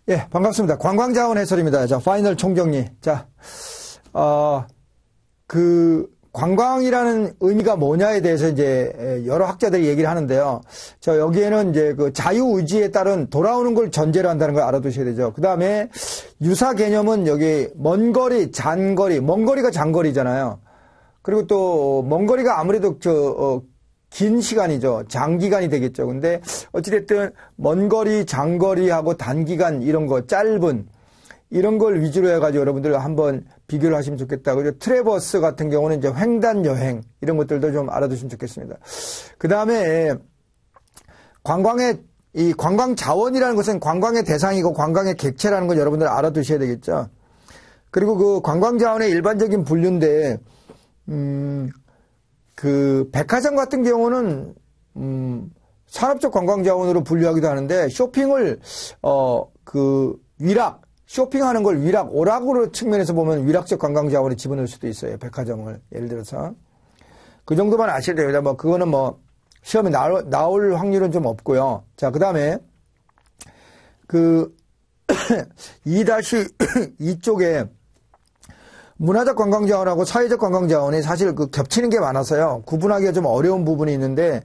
예, 반갑습니다. 관광자원 해설입니다. 자, 파이널 총정리. 자, 관광이라는 의미가 뭐냐에 대해서 이제 여러 학자들이 얘기를 하는데요. 여기에는 이제 그 자유의지에 따른 돌아오는 걸 전제로 한다는 걸 알아두셔야 되죠. 그 다음에 유사 개념은 여기 먼 거리, 잔거리, 먼 거리가 장거리잖아요. 그리고 또 먼 거리가 아무래도 긴 시간이죠. 장기간이 되겠죠. 근데 어찌됐든 먼 거리, 장거리하고 단기간 이런 거 짧은 이런 걸 위주로 해가지고 여러분들 한번 비교를 하시면 좋겠다. 그리고 트래버스 같은 경우는 이제 횡단 여행 이런 것들도 좀 알아두시면 좋겠습니다. 그 다음에 이 관광 자원이라는 것은 관광의 대상이고 관광의 객체라는 걸 여러분들 알아두셔야 되겠죠. 그리고 그 관광 자원의 일반적인 분류인데, 그 백화점 같은 경우는 산업적 관광 자원으로 분류하기도 하는데 쇼핑을 쇼핑하는 걸 오락으로 측면에서 보면 위락적 관광 자원에 집어넣을 수도 있어요. 백화점을 예를 들어서 그 정도만 아셔야 됩니다. 뭐 그거는 뭐 시험에 나올 확률은 좀 없고요. 자, 그다음에 그 2-2 쪽에 문화적 관광자원하고 사회적 관광자원이 사실 겹치는 게 많아서요. 구분하기가 좀 어려운 부분이 있는데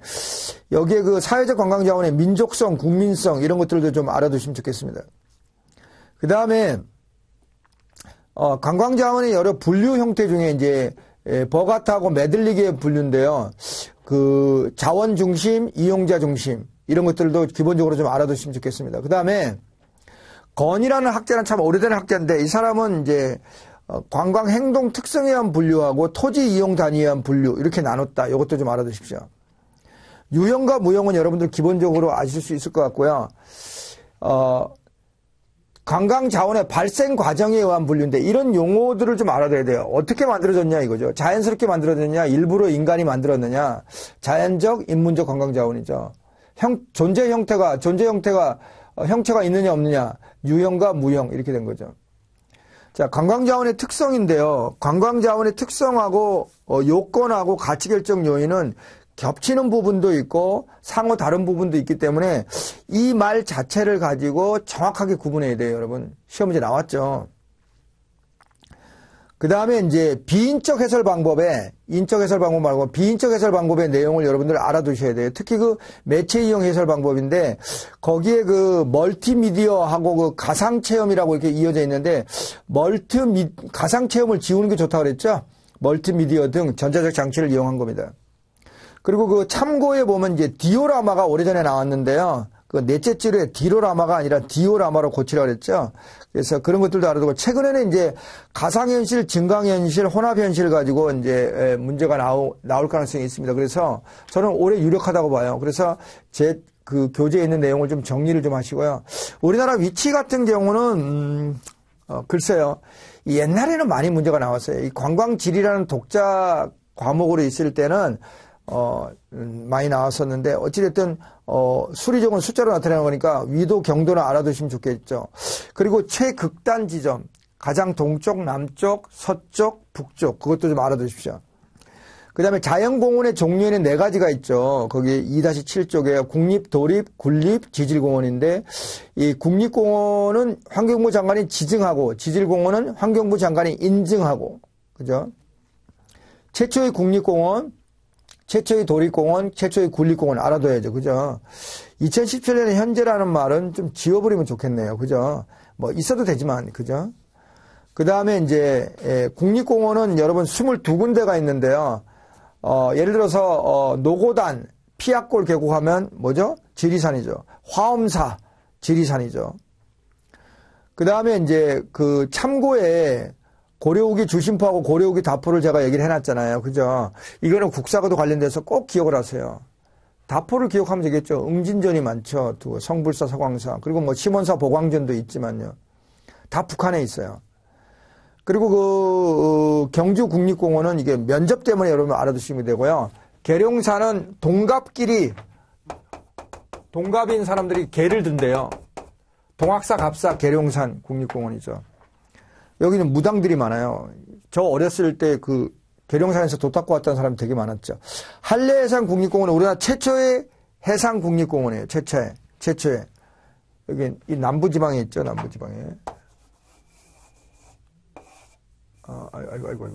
여기에 그 사회적 관광자원의 민족성, 국민성 이런 것들도 좀 알아두시면 좋겠습니다. 그 다음에 관광자원의 여러 분류 형태 중에 이제 버가타하고 메들리기의 분류인데요. 그 자원 중심, 이용자 중심 이런 것들도 기본적으로 좀 알아두시면 좋겠습니다. 그 다음에 건이라는 학자는 참 오래된 학자인데 이 사람은 이제 관광 행동 특성에 의한 분류하고 토지 이용 단위에 의한 분류 이렇게 나눴다. 이것도 좀 알아두십시오. 유형과 무형은 여러분들 기본적으로 아실 수 있을 것 같고요. 관광 자원의 발생 과정에 의한 분류인데 이런 용어들을 좀 알아둬야 돼요. 어떻게 만들어졌냐 이거죠. 자연스럽게 만들어졌냐, 일부러 인간이 만들었느냐, 자연적, 인문적 관광 자원이죠. 존재 형태가 형체가 있느냐 없느냐, 유형과 무형 이렇게 된 거죠. 자, 관광자원의 특성인데요. 관광자원의 특성하고 요건하고 가치결정 요인은 겹치는 부분도 있고 상호 다른 부분도 있기 때문에 이 말 자체를 가지고 정확하게 구분해야 돼요, 여러분. 시험 문제 나왔죠. 그 다음에 이제 비인적 해설 방법에 인적 해설 방법 말고 비인적 해설 방법의 내용을 여러분들 알아두셔야 돼요. 특히 그 매체 이용 해설 방법인데 거기에 그 멀티미디어하고 그 가상 체험이라고 이렇게 이어져 있는데 가상 체험을 지우는 게 좋다고 그랬죠. 멀티미디어 등 전자적 장치를 이용한 겁니다. 그리고 그 참고에 보면 이제 디오라마가 오래전에 나왔는데요. 그 넷째 지루에 디로라마가 아니라 디오라마로 고치라고 그랬죠. 그래서 그런 것들도 알아두고 최근에는 이제 가상현실, 증강현실, 혼합현실 가지고 이제 문제가 나올 가능성이 있습니다. 그래서 저는 올해 유력하다고 봐요. 그래서 제 그 교재에 있는 내용을 좀 정리를 좀 하시고요. 우리나라 위치 같은 경우는 글쎄요. 옛날에는 많이 문제가 나왔어요. 이 관광지리라는 독자 과목으로 있을 때는 많이 나왔었는데 어찌됐든 수리적은 숫자로 나타나는 거니까 위도 경도는 알아두시면 좋겠죠. 그리고 최극단 지점 가장 동쪽, 남쪽, 서쪽, 북쪽 그것도 좀 알아두십시오. 그 다음에 자연공원의 종류에는 4가지가 있죠. 거기 2-7 쪽에 국립, 도립, 군립, 지질공원인데 이 국립공원은 환경부 장관이 지정하고 지질공원은 환경부 장관이 인증하고 그죠? 최초의 국립공원 최초의 도립공원, 최초의 군립공원 알아둬야죠. 그죠? 2017년에 현재라는 말은 좀 지워버리면 좋겠네요. 그죠? 뭐 있어도 되지만, 그죠? 그 다음에 이제, 국립공원은 여러분 22군데가 있는데요. 예를 들어서, 노고단, 피약골 계곡하면 뭐죠? 지리산이죠. 화엄사, 지리산이죠. 그 다음에 이제 그 참고에 고려우기 주심포하고 고려우기 다포를 제가 얘기를 해놨잖아요. 그죠? 이거는 국사과도 관련돼서 꼭 기억을 하세요. 다포를 기억하면 되겠죠. 응진전이 많죠. 성불사, 서광사. 그리고 뭐 심원사, 보광전도 있지만요. 다 북한에 있어요. 그리고 그 경주 국립공원은 이게 면접 때문에 여러분 알아두시면 되고요. 계룡산은 동갑인 사람들이 개를 든대요. 동학사, 갑사, 계룡산 국립공원이죠. 여기는 무당들이 많아요. 저 어렸을 때 그 계룡산에서 도 닦고 왔다는 사람이 되게 많았죠. 한례해상 국립공원은 우리나라 최초의 해상 국립공원이에요. 최초의. 여기 이 남부지방에 있죠, 남부지방에. 아이고,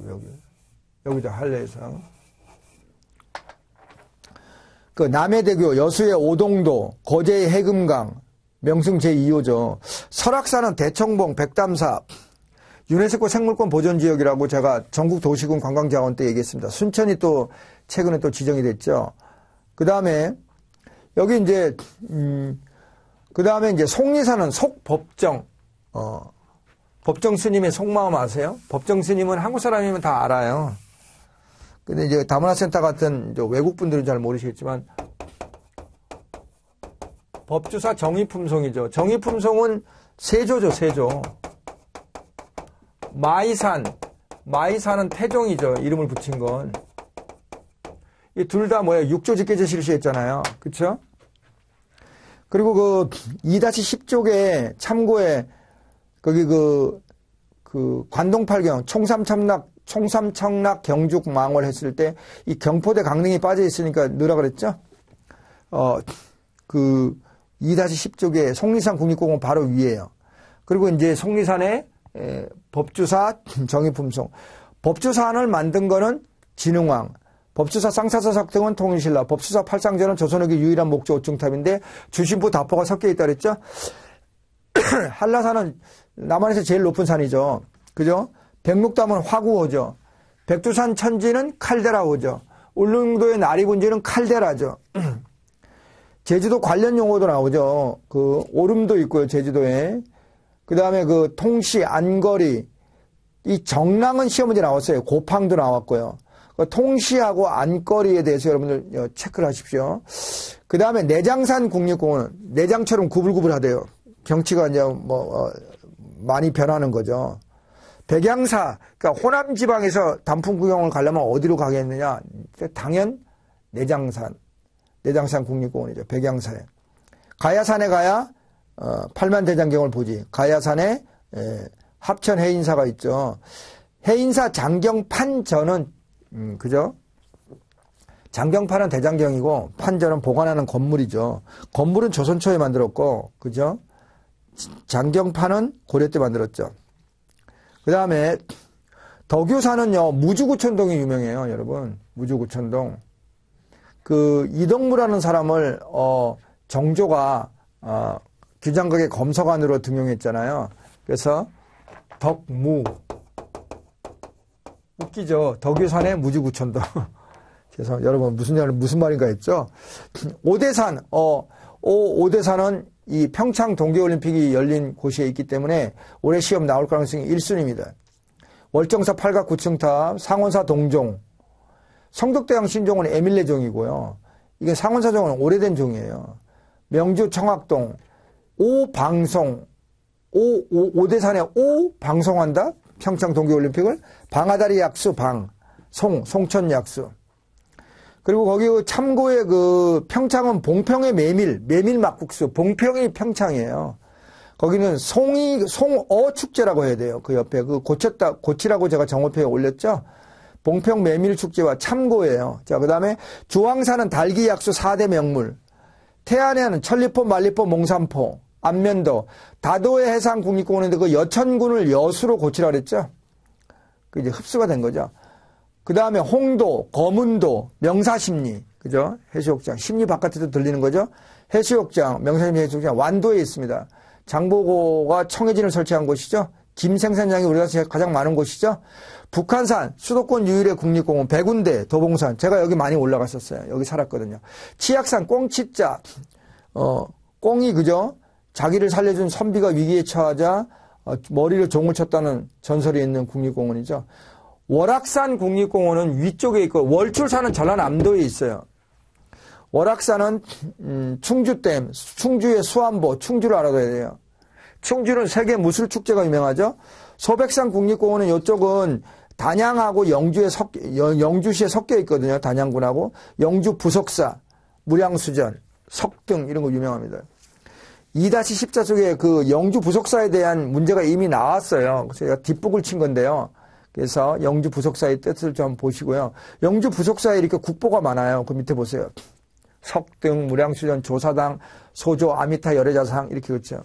여기죠, 한라해상. 그 남해대교, 여수의 오동도, 거제의 해금강, 명승 제2호죠. 설악산은 대청봉, 백담사, 유네스코 생물권 보존지역이라고 제가 전국 도시군 관광자원 때 얘기했습니다. 순천이 또 최근에 또 지정이 됐죠. 그 다음에 여기 이제 속리산은 속법정, 법정 스님의 속마음 아세요? 법정 스님은 한국 사람이면 다 알아요. 근데 이제 다문화센터 같은 이제 외국 분들은 잘 모르시겠지만 법주사 정의품송이죠. 정의품송은 세조죠, 세조. 마이산은 태종이죠. 이름을 붙인 건. 이 둘 다 뭐예요? 육조직계제 실시했잖아요. 그쵸? 그리고 그 2-10쪽에 참고에 거기 그 관동팔경 총삼청락 경죽망월 했을 때 이 경포대 강릉이 빠져 있으니까 넣으라 그랬죠? 그 2-10쪽에 속리산 국립공원 바로 위에요. 그리고 이제 속리산에 법주사 정의품송. 법주사안을 만든 거는 진흥왕. 법주사 쌍사서석 등은 통일신라. 법주사 팔상전은 조선의 유일한 목조 오중탑인데 주신부 다포가 섞여 있다 그랬죠? 한라산은 남한에서 제일 높은 산이죠. 그죠? 백록담은 화구호죠. 백두산 천지는 칼데라호죠. 울릉도의 나리군지는 칼데라죠. 제주도 관련 용어도 나오죠. 그 오름도 있고요, 제주도에. 그 다음에 그 통시, 안거리, 이 정랑은 시험 문제 나왔어요. 고팡도 나왔고요. 그 통시하고 안거리에 대해서 여러분들 체크를 하십시오. 그 다음에 내장산 국립공원은 내장처럼 구불구불하대요. 경치가 이제 많이 변하는 거죠. 백양사, 그러니까 호남 지방에서 단풍 구경을 가려면 어디로 가겠느냐? 당연 내장산 국립공원이죠. 백양사에. 가야산에 가야 팔만대장경을 보지. 가야산에 합천 해인사가 있죠. 해인사 장경판전은 그죠? 장경판은 대장경이고 판전은 보관하는 건물이죠. 건물은 조선 초에 만들었고, 그죠? 장경판은 고려 때 만들었죠. 그 다음에 덕유산은요 무주구천동이 유명해요, 여러분. 무주구천동. 그 이덕무라는 사람을 정조가 규장각의 검서관으로 등용했잖아요. 그래서 덕무 웃기죠. 덕유산의 무주구천동. 죄송합니다. 여러분 무슨 말인가 했죠? 오대산 오대산은 이 평창 동계올림픽이 열린 곳에 있기 때문에 올해 시험 나올 가능성이 1순위입니다. 월정사 팔각 9층탑, 상원사 동종, 성덕대왕 신종은 에밀레종이고요. 이게 상원사종은 오래된 종이에요. 명주 청학동, 오방송, 오대산에 방송한다? 평창 동계올림픽을 방아다리 약수 송천 약수. 그리고 거기 참고의 그 평창은 봉평의 메밀 막국수. 봉평이 평창이에요. 거기는 송어 축제라고 해야 돼요. 그 옆에 고치라고 제가 정오표에 올렸죠. 봉평 메밀 축제와 참고예요. 자, 그 다음에 주황산은 달기 약수 4대 명물. 태안에는 천리포, 말리포, 몽산포, 안면도, 다도해 해상 국립공원인데 그 여천군을 여수로 고치라 그랬죠. 그 이제 흡수가 된 거죠. 그 다음에 홍도, 거문도, 명사심리, 그죠? 해수욕장. 심리 바깥에도 들리는 거죠? 해수욕장, 명사심리 해수욕장, 완도에 있습니다. 장보고가 청해진을 설치한 곳이죠? 김생산장이 우리나라에서 가장 많은 곳이죠? 북한산, 수도권 유일의 국립공원, 백운대, 도봉산. 제가 여기 많이 올라갔었어요. 여기 살았거든요. 치악산, 꽁치자, 꽁이, 그죠? 자기를 살려준 선비가 위기에 처하자, 머리로 종을 쳤다는 전설이 있는 국립공원이죠. 월악산 국립공원은 위쪽에 있고 월출산은 전라남도에 있어요. 월악산은 충주댐, 충주의 수안보, 충주를 알아둬야 돼요. 충주는 세계 무술축제가 유명하죠. 소백산 국립공원은 이쪽은 단양하고 영주시에 섞여 있거든요. 단양군하고 영주 부석사, 무량수전, 석등 이런 거 유명합니다. 2-14 쪽에 그 영주 부석사에 대한 문제가 이미 나왔어요. 그래서 제가 뒷북을 친 건데요. 그래서 영주 부석사의 뜻을 좀 보시고요. 영주 부석사에 이렇게 국보가 많아요. 그 밑에 보세요. 석등, 무량수전, 조사당, 소조, 아미타, 열애자상 이렇게 그렇죠.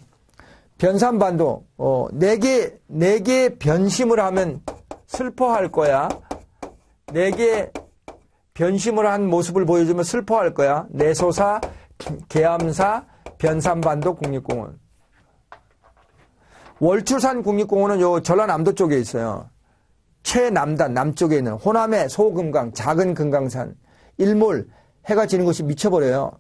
변산반도 네 개 변심을 하면 슬퍼할 거야. 네 개 변심을 한 모습을 보여주면 슬퍼할 거야. 내소사, 계암사, 변산반도 국립공원. 월출산 국립공원은 요 전라남도 쪽에 있어요. 최남단 남쪽에 있는 호남의 소금강, 작은 금강산, 일몰, 해가 지는 곳이 미쳐버려요.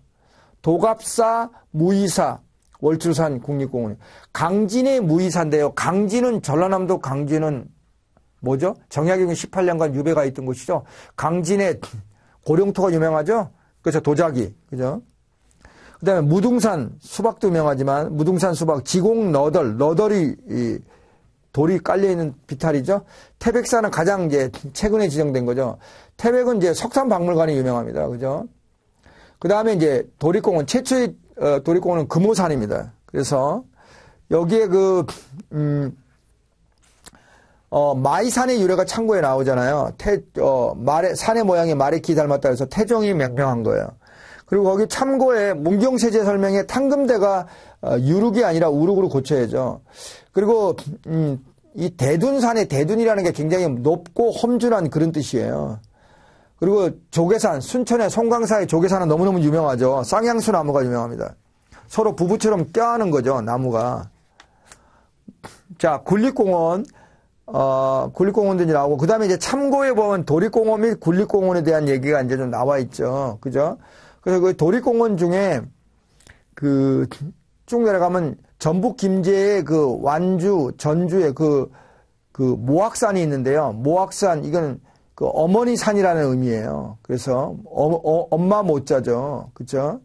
도갑사, 무의사, 월출산 국립공원. 강진의 무의사인데요. 강진은 전라남도 강진은 뭐죠? 정약용 18년간 유배가 있던 곳이죠. 강진의 고령토가 유명하죠. 그래서 도자기, 그죠? 그다음에 무등산 수박도 유명하지만 무등산 수박, 지공 너덜이 돌이 깔려 있는 비탈이죠. 태백산은 가장 이제 최근에 지정된 거죠. 태백은 이제 석산박물관이 유명합니다, 그죠? 그다음에 이제 도립공원 최초의 도립공원은 금오산입니다. 그래서 여기에 마이산의 유래가 창고에 나오잖아요. 산의 모양이 말의 닮았다 해서 태종이 명명한 거예요. 그리고 거기 참고에 문경세제 설명에 탕금대가 유룩이 아니라 우룩으로 고쳐야죠. 그리고 이 대둔산의 대둔이라는 게 굉장히 높고 험준한 그런 뜻이에요. 그리고 조계산, 순천의 송강사의 조계산은 너무너무 유명하죠. 쌍향수 나무가 유명합니다. 서로 부부처럼 껴안은 거죠, 나무가. 자, 굴립공원. 굴립공원도 이제 나오고, 그 다음에 이제 참고에 보면 도립공원 및 굴립공원에 대한 얘기가 이제 좀 나와 있죠. 그죠? 그래서 그 도립공원 중에 쭉 내려가면 전북 김제의 그 완주, 전주의 그 모악산이 있는데요. 모악산, 이건 그 어머니 산이라는 의미예요. 그래서 엄마 모자죠. 그죠?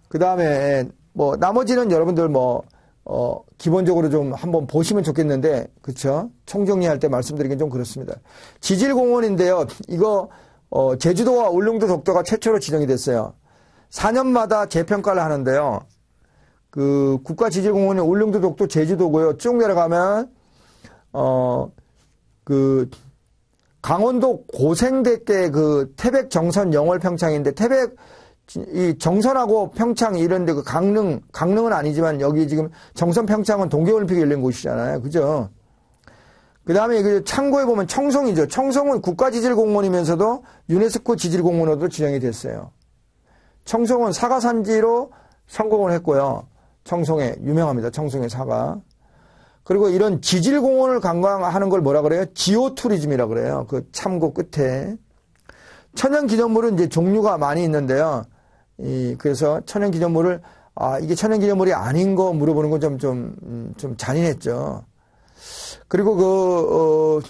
그 다음에 뭐 나머지는 여러분들 기본적으로 좀 한번 보시면 좋겠는데, 그쵸? 총정리할 때 말씀드리긴 좀 그렇습니다. 지질공원인데요. 이거, 제주도와 울릉도 독도가 최초로 지정이 됐어요. 4년마다 재평가를 하는데요. 국가지질공원이 울릉도 독도 제주도고요. 쭉 내려가면, 강원도 고생대께 태백 정선 영월평창인데, 태백, 이 정선하고 평창 이런데 강릉은 아니지만 여기 지금 정선 평창은 동계올림픽이 열린 곳이잖아요. 그죠? 그 다음에 창고에 보면 청송이죠. 청송은 국가지질공원이면서도 유네스코 지질공원으로도 지정이 됐어요. 청송은 사과산지로 성공을 했고요. 청송에 유명합니다. 청송의 사과. 그리고 이런 지질공원을 관광하는 걸 뭐라 그래요? 지오투리즘이라 그래요. 그 참고 끝에. 천연기념물은 이제 종류가 많이 있는데요. 그래서 천연기념물을, 이게 천연기념물이 아닌 거 물어보는 건 좀 잔인했죠. 그리고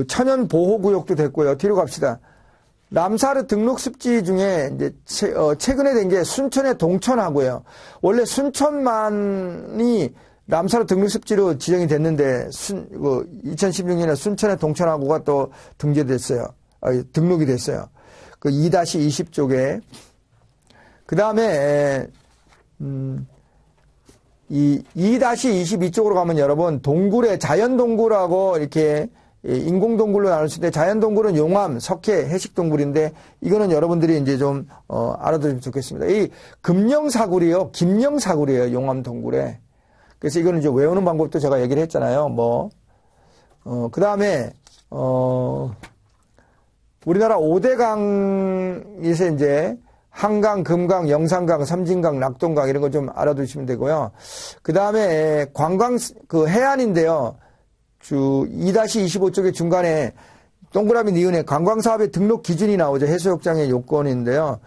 천연보호구역도 됐고요. 뒤로 갑시다. 람사르 등록습지 중에 이제 최근에 된 게 순천의 동천하고요. 원래 순천만이 람사르 등록습지로 지정이 됐는데 2016년에 순천의 동천하고가 또 등록이 됐어요. 2-20 쪽에. 그 다음에 이 2-22 쪽으로 가면 여러분 동굴에 자연동굴하고 이렇게 인공동굴로 나눌 수 있는데, 자연동굴은 용암, 석회, 해식동굴인데 이거는 여러분들이 이제 좀 알아두시면 좋겠습니다. 이 김영사굴이에요, 용암동굴에. 그래서 이거는 이제 외우는 방법도 제가 얘기를 했잖아요. 그 다음에 우리나라 5대강에서 이제 한강, 금강, 영산강, 삼진강, 낙동강 이런 거 좀 알아두시면 되고요. 그 다음에 관광, 해안인데요. 2-25 쪽에 중간에 동그라미 니은에 관광사업의 등록 기준이 나오죠. 해수욕장의 요건인데요.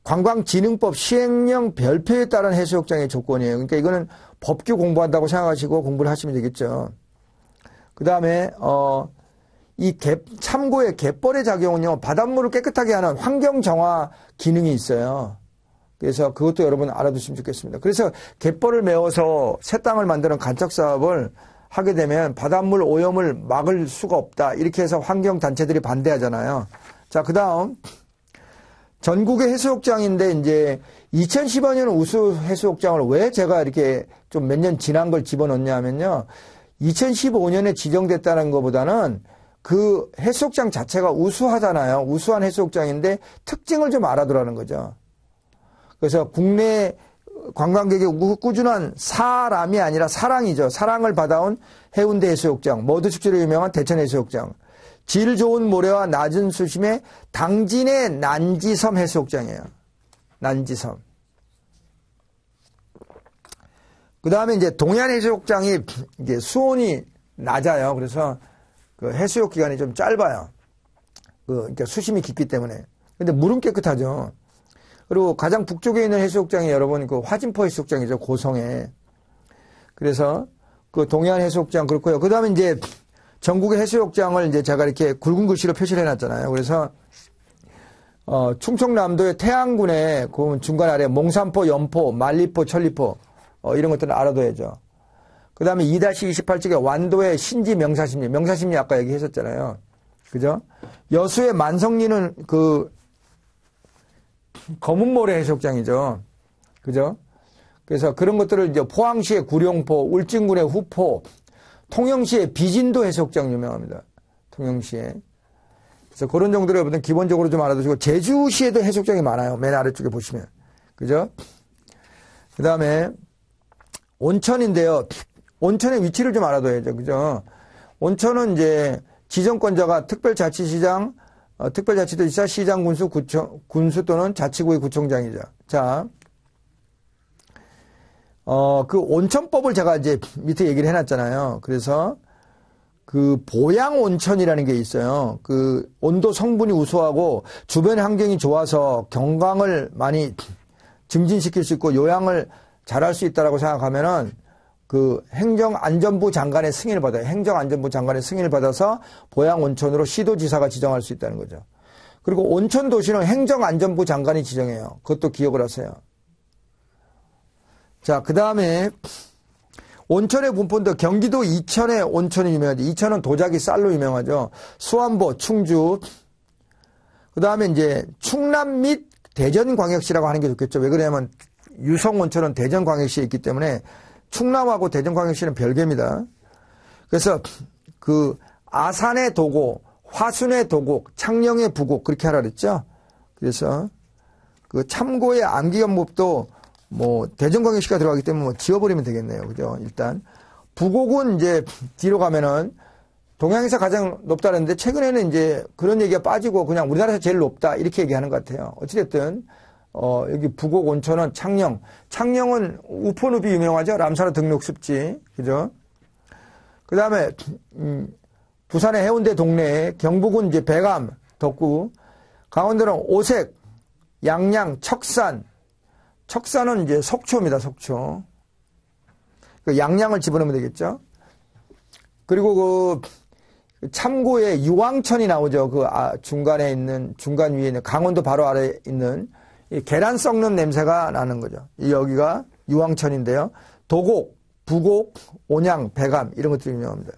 관광진흥법 시행령 별표에 따른 해수욕장의 조건이에요. 그러니까 이거는 법규 공부한다고 생각하시고 공부를 하시면 되겠죠. 그 다음에, 참고의 갯벌의 작용은요, 바닷물을 깨끗하게 하는 환경 정화 기능이 있어요. 그래서 그것도 여러분 알아두시면 좋겠습니다. 그래서 갯벌을 메워서 새 땅을 만드는 간척 사업을 하게 되면 바닷물 오염을 막을 수가 없다. 이렇게 해서 환경단체들이 반대하잖아요. 자, 그 다음. 전국의 해수욕장인데, 이제 2015년 우수 해수욕장을 왜 제가 이렇게 좀 몇 년 지난 걸 집어넣냐 하면요. 2015년에 지정됐다는 것보다는 그 해수욕장 자체가 우수하잖아요. 우수한 해수욕장인데 특징을 좀 알아두라는 거죠. 그래서 국내 관광객의 꾸준한 사람이 아니라 사랑이죠. 사랑을 받아온 해운대 해수욕장, 머드축제로 유명한 대천 해수욕장, 질 좋은 모래와 낮은 수심의 당진의 난지섬 해수욕장이에요. 난지섬. 그 다음에 이제 동해안 해수욕장이 이제 수온이 낮아요. 그래서 그 해수욕 기간이 좀 짧아요. 그러니까 수심이 깊기 때문에. 근데 물은 깨끗하죠. 그리고 가장 북쪽에 있는 해수욕장이 여러분 그 화진포 해수욕장이죠. 고성에. 그래서 그 동해안 해수욕장 그렇고요. 그 다음에 이제 전국의 해수욕장을 이제 제가 이렇게 굵은 글씨로 표시를 해놨잖아요. 그래서 충청남도의 태안군에 그 중간 아래 몽산포, 연포, 만리포, 천리포 이런 것들은 알아둬야죠. 그 다음에 2-28쪽에 완도의 신지 명사심리. 명사심리 아까 얘기했었잖아요. 그죠? 여수의 만성리는 그 검은모래 해수욕장이죠. 그죠? 그래서 그런 것들을 이제 포항시의 구룡포, 울진군의 후포, 통영시의 비진도 해수욕장 유명합니다. 통영시에. 그래서 그런 정도로 여러분들 기본적으로 좀 알아두시고, 제주시에도 해수욕장이 많아요. 맨 아래쪽에 보시면. 그죠? 그 다음에 온천인데요. 온천의 위치를 좀 알아둬야죠. 그죠? 온천은 이제 지정권자가 특별자치시장, 특별자치도지사, 시장, 군수 또는 자치구의 구청장이죠. 자, 그 온천법을 제가 이제 밑에 얘기를 해놨잖아요. 그래서 그 보양 온천이라는 게 있어요. 그 온도 성분이 우수하고 주변 환경이 좋아서 경강을 많이 증진시킬 수 있고 요양을 잘할 수 있다라고 생각하면은 그 행정안전부 장관의 승인을 받아요. 행정안전부 장관의 승인을 받아서 보양 온천으로 시도지사가 지정할 수 있다는 거죠. 그리고 온천 도시는 행정안전부 장관이 지정해요. 그것도 기억을 하세요. 자, 그 다음에 온천의 분포인데 경기도 이천의 온천이 유명하죠. 이천은 도자기 쌀로 유명하죠. 수안보, 충주. 그 다음에 이제 충남 및 대전광역시라고 하는 게 좋겠죠. 왜 그러냐면 유성 온천은 대전광역시에 있기 때문에 충남하고 대전광역시는 별개입니다. 그래서 그 아산의 도곡, 화순의 도곡, 창녕의 부곡 그렇게 하라 그랬죠. 그래서 그 참고의 암기관법도 뭐 대전광역시가 들어가기 때문에 뭐 지워버리면 되겠네요. 그죠? 일단 부곡은 이제 뒤로 가면은 동양에서 가장 높다는데 최근에는 이제 그런 얘기가 빠지고 그냥 우리나라에서 제일 높다 이렇게 얘기하는 것 같아요. 어찌됐든 여기 부곡 온천은 창녕. 창녕은 우포늪이 유명하죠. 람사르 등록 습지. 그죠? 그 다음에, 부산의 해운대 동네에 경북은 이제 백암, 덕구. 강원도는 오색, 양양, 척산. 척산은 이제 속초입니다. 속초. 그 양양을 집어넣으면 되겠죠. 그리고 그 참고에 유황천이 나오죠. 그 중간에 있는, 중간 위에 있는 강원도 바로 아래에 있는 이 계란 썩는 냄새가 나는 거죠. 여기가 유황천인데요. 도곡, 부곡, 온양, 백암 이런 것들이 유명합니다.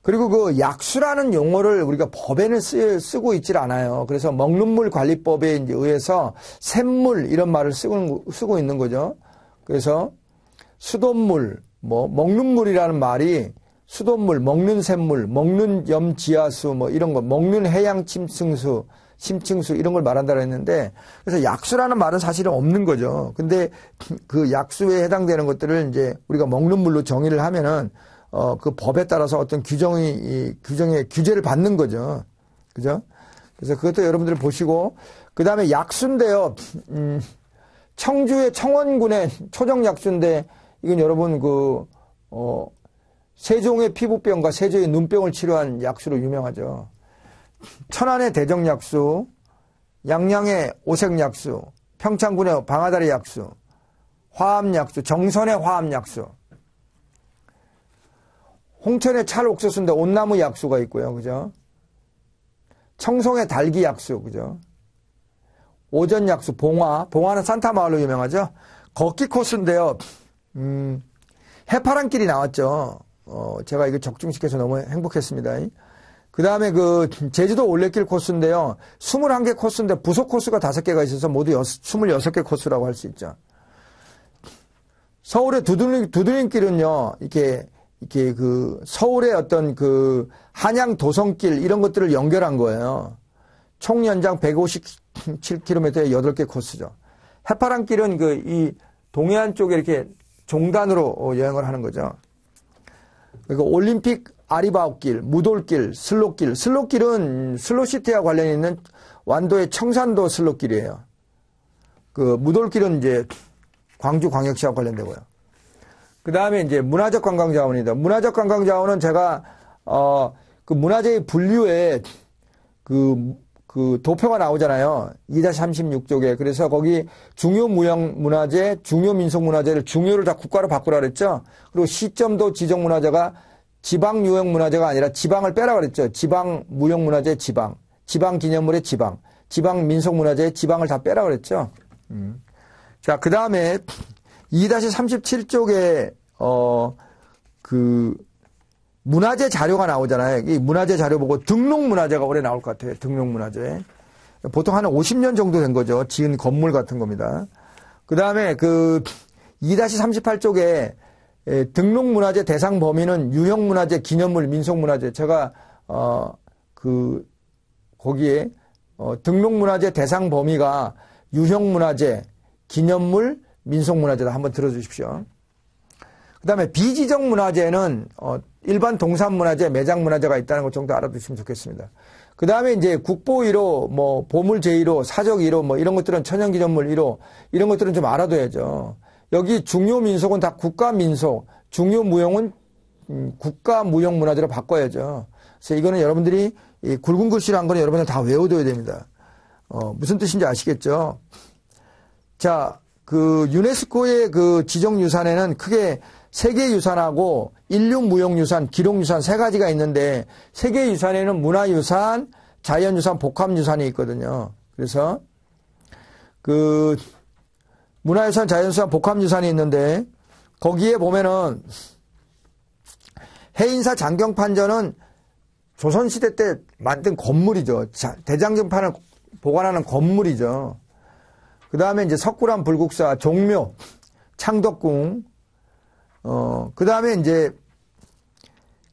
그리고 그 약수라는 용어를 우리가 법에는 쓰고 있질 않아요. 그래서 먹는 물 관리법에 이제 의해서 샘물 이런 말을 쓰고 있는 거죠. 그래서 수돗물, 뭐 먹는 물이라는 말이 수돗물, 먹는 샘물, 먹는 염지하수 뭐 이런 거, 먹는 해양 침층수 심층수 이런 걸 말한다고 했는데 그래서 약수라는 말은 사실은 없는 거죠. 근데 그 약수에 해당되는 것들을 이제 우리가 먹는 물로 정의를 하면은 그 법에 따라서 어떤 규정의 규제를 받는 거죠. 그죠? 그래서 그것도 여러분들 보시고 그다음에 약수인데요. 청주의 청원군의 초정 약수인데 이건 여러분 세종의 피부병과 세종의 눈병을 치료한 약수로 유명하죠. 천안의 대정약수, 양양의 오색약수, 평창군의 방아다리 약수, 화암약수, 정선의 화암약수, 홍천의 찰옥수수인데 온나무 약수가 있고요. 그죠? 청송의 달기약수, 그죠? 오전약수, 봉화는 산타마을로 유명하죠? 걷기 코스인데요. 해파랑길이 나왔죠. 제가 이거 적중시켜서 너무 행복했습니다. 그 다음에 제주도 올레길 코스인데요. 21개 코스인데 부속 코스가 5개가 있어서 모두 26개 코스라고 할 수 있죠. 서울의 두드림길은요, 이렇게 이렇게 그 서울의 어떤 그 한양 도성길 이런 것들을 연결한 거예요. 총 연장 157km의 8개 코스죠. 해파랑길은 그 이 동해안 쪽에 이렇게 종단으로 여행을 하는 거죠. 그리고 올림픽 아리바오길, 무돌길, 슬롯길. 슬롯길은 슬롯시티와 관련이 있는 완도의 청산도 슬롯길이에요. 그 무돌길은 이제 광주광역시와 관련되고요. 그 다음에 이제 문화적 관광자원입니다. 문화적 관광자원은 제가 그 문화재의 분류에 그 도표가 나오잖아요. 2-36쪽에. 그래서 거기 중요 무형문화재, 중요 민속문화재를 중요를 다 국가로 바꾸라 그랬죠. 그리고 시점도 지정문화재가 지방 유형문화재가 아니라 지방을 빼라 그랬죠. 지방 무형문화재 지방, 지방 기념물의 지방, 지방 민속문화재의 지방을 다 빼라 그랬죠. 자, 그 다음에 2-37쪽에 그 문화재 자료가 나오잖아요. 이 문화재 자료 보고 등록문화재가 올해 나올 것 같아요. 등록문화재. 보통 한 50년 정도 된 거죠. 지은 건물 같은 겁니다. 그 다음에 그 2-38쪽에 등록문화재 대상 범위는 유형문화재, 기념물, 민속문화재. 제가 거기에 등록문화재 대상 범위가 유형문화재, 기념물, 민속문화재다. 한번 들어주십시오. 그 다음에 비지정문화재는 일반 동산문화재, 매장문화재가 있다는 것 정도 알아두시면 좋겠습니다. 그 다음에 이제 국보 1호, 뭐 보물 제1호, 사적 1호, 뭐 이런 것들은 천연기념물 1호, 이런 것들은 좀 알아둬야죠. 여기 중요민속은 다 국가민속, 중요무형은 국가무형문화재로 바꿔야죠. 그래서 이거는 여러분들이 이 굵은 글씨로 한 거는 여러분들 다 외워둬야 됩니다. 무슨 뜻인지 아시겠죠? 자, 그 유네스코의 그 지정유산에는 크게 세계유산하고 인류무형유산, 기록유산 세 가지가 있는데 세계유산에는 문화유산, 자연유산, 복합유산이 있거든요. 그래서 그 문화유산, 자연유산, 복합유산이 있는데 거기에 보면은 해인사 장경판전은 조선시대 때 만든 건물이죠. 대장경판을 보관하는 건물이죠. 그 다음에 이제 석굴암 불국사, 종묘, 창덕궁, 그 다음에 이제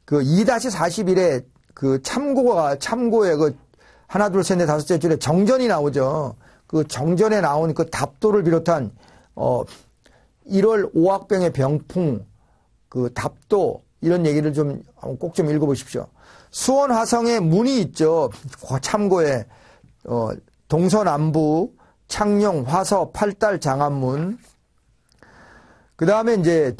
그 2-41에 그 참고에 그 하나, 둘, 셋, 넷, 다섯째 줄에 정전이 나오죠. 그 정전에 나온 그 답도를 비롯한 1월 5학병의 병풍, 그 답도 이런 얘기를 좀 꼭 좀 읽어보십시오. 수원 화성에 문이 있죠. 참고에 동서남부 창녕, 화서, 팔달, 장안문. 그 다음에 이제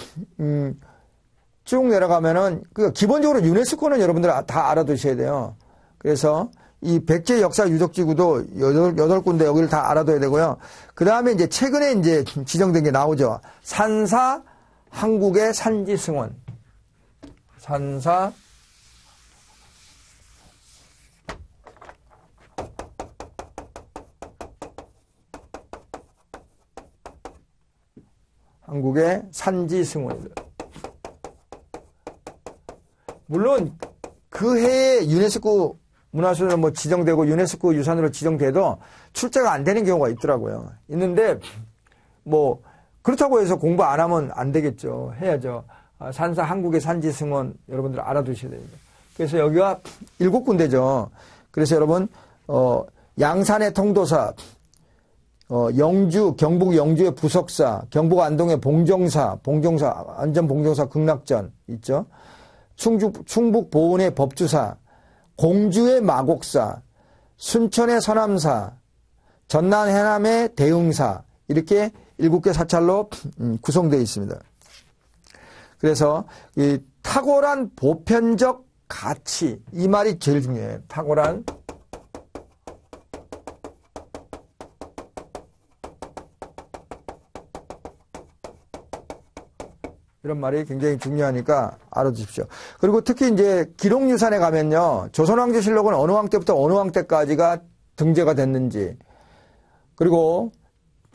쭉 내려가면은 기본적으로 유네스코는 여러분들 다 알아두셔야 돼요. 그래서 이 백제 역사 유적지구도 8군데 여기를 다 알아둬야 되고요. 그 다음에 이제 최근에 이제 지정된 게 나오죠. 산사 한국의 산지승원. 산사 한국의 산지승원입니다. 물론 그 해에 유네스코 문화유산으로 뭐 지정되고 유네스코 유산으로 지정돼도 출제가 안 되는 경우가 있더라고요. 있는데 뭐 그렇다고 해서 공부 안 하면 안 되겠죠. 해야죠. 산사 한국의 산지승원 여러분들 알아두셔야 됩니다. 그래서 여기가 7군데죠. 그래서 여러분 양산의 통도사, 영주, 경북 영주의 부석사, 경북 안동의 봉정사, 안전 봉정사 극락전 있죠. 충북 보은의 법주사, 공주의 마곡사, 순천의 서남사, 전남 해남의 대흥사 이렇게 7개 사찰로 구성되어 있습니다. 그래서 이 탁월한 보편적 가치 이 말이 제일 중요해요. 탁월한 이런 말이 굉장히 중요하니까 알아두십시오. 그리고 특히 이제 기록유산에 가면요. 조선왕조실록은 어느 왕 때부터 어느 왕 때까지가 등재가 됐는지, 그리고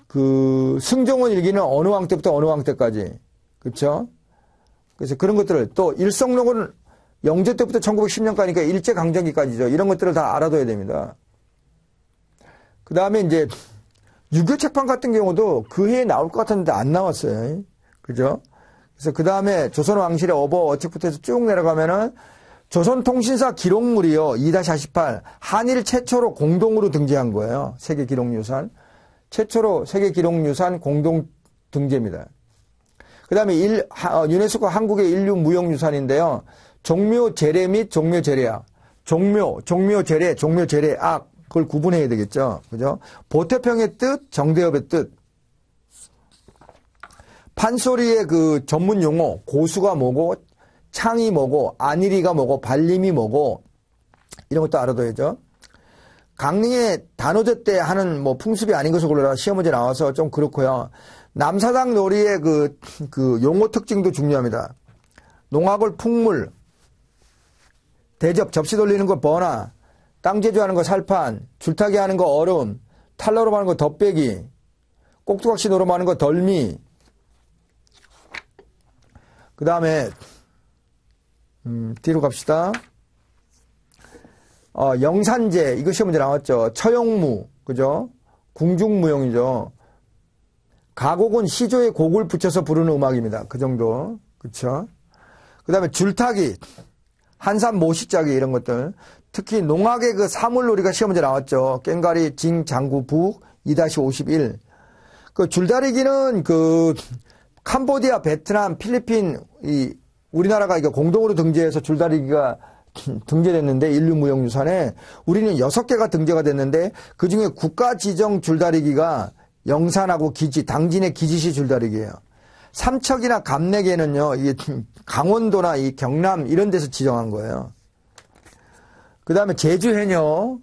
그 승정원 일기는 어느 왕 때부터 어느 왕 때까지, 그렇죠? 그래서 그런 것들을, 또 일성록은 영조 때부터 1910년까지니까 일제강점기까지죠. 이런 것들을 다 알아둬야 됩니다. 그 다음에 이제 유교 책판 같은 경우도 그 해에 나올 것 같았는데 안 나왔어요. 그죠? 그래서 그 다음에 조선왕실의 어버 어책부터 해서 쭉 내려가면은 조선통신사 기록물이요. 2-48 한일 최초로 공동으로 등재한 거예요. 세계기록유산. 최초로 세계기록유산 공동 등재입니다. 그 다음에 유네스코 한국의 인류무형유산인데요. 종묘제례 및 종묘제례악. 종묘제례, 종묘제례악. 그걸 구분해야 되겠죠. 그죠? 보태평의 뜻, 정대협의 뜻. 판소리의 그 전문 용어, 고수가 뭐고, 창이 뭐고, 안일이가 뭐고, 발림이 뭐고, 이런 것도 알아둬야죠. 강릉의 단오제 때 하는 뭐 풍습이 아닌 것을 골라라 시험 문제 나와서 좀 그렇고요. 남사당 놀이의 그 용어 특징도 중요합니다. 농악을 풍물, 대접, 접시 돌리는 거 버나, 땅제주하는 거 살판, 줄타기 하는 거 얼음, 탈로로 하는 거 덧배기, 꼭두각시 노름하는 거 덜미. 그 다음에 뒤로 갑시다. 영산제, 이거 시험 문제 나왔죠. 처용무, 그죠? 궁중무용이죠. 가곡은 시조에 곡을 붙여서 부르는 음악입니다. 그 정도. 그쵸? 그 다음에 줄타기, 한산 모시짜기 이런 것들. 특히 농악의 그 사물놀이가 시험 문제 나왔죠. 깽가리, 징, 장구, 북, 2-51. 그 줄다리기는 그 캄보디아, 베트남, 필리핀, 우리나라가 이거 공동으로 등재해서 줄다리기가 등재됐는데 인류무형유산에 우리는 6개가 등재가 됐는데 그중에 국가지정 줄다리기가 영산하고 기지, 당진의 기지시 줄다리기예요. 삼척이나 감내계는요, 이게 강원도나 이 경남 이런 데서 지정한 거예요. 그 다음에 제주 해녀,